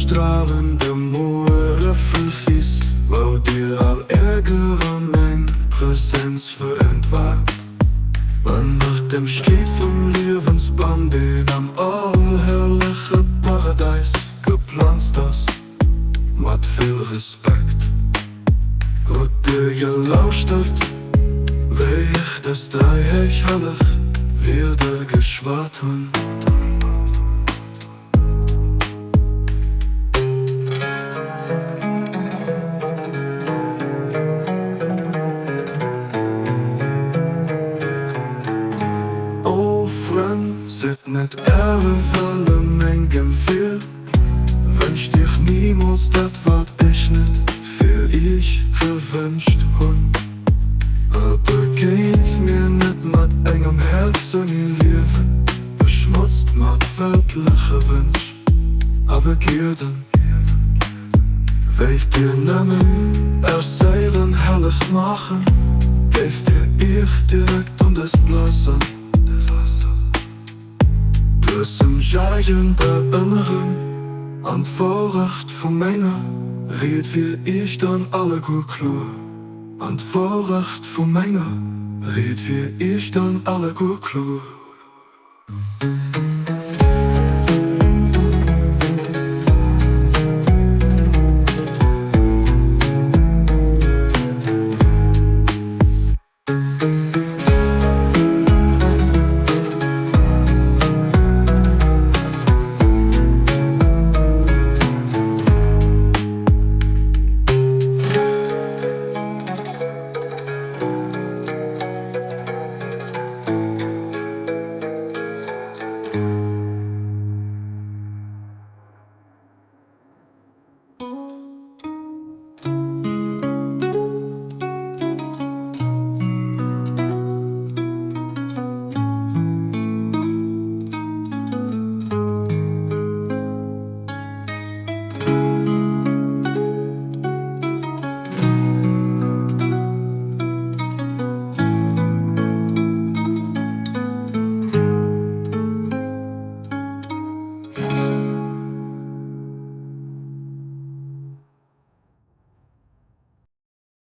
Strahlende mooie vergis, wou dir al Ärger an mijn Präsenz verend war. Und nach dem Schied vom Lebensband in am allherrliche Paradies gepflanzt das, mit viel Respekt. Und dir gelauscht hat, wie ich das dreieck hallig wieder geschwart hun. Zit net alle Mengen viel, wünscht dich niemals dat wat ich net für ich gewünscht hun. Aber geht mir net mat engem Herzen in Leben, beschmutzt mat weltliche Wünsch. Aber Gierden, weich dir nemmen, erzählen hellig machen, geeft dir ich direkt und es blassen. Tussen jagende Inneren an Vorrecht von Männer redet wie ich dann alle gut klar. An Vorrecht von Männer redet wie ich dann alle gut klar.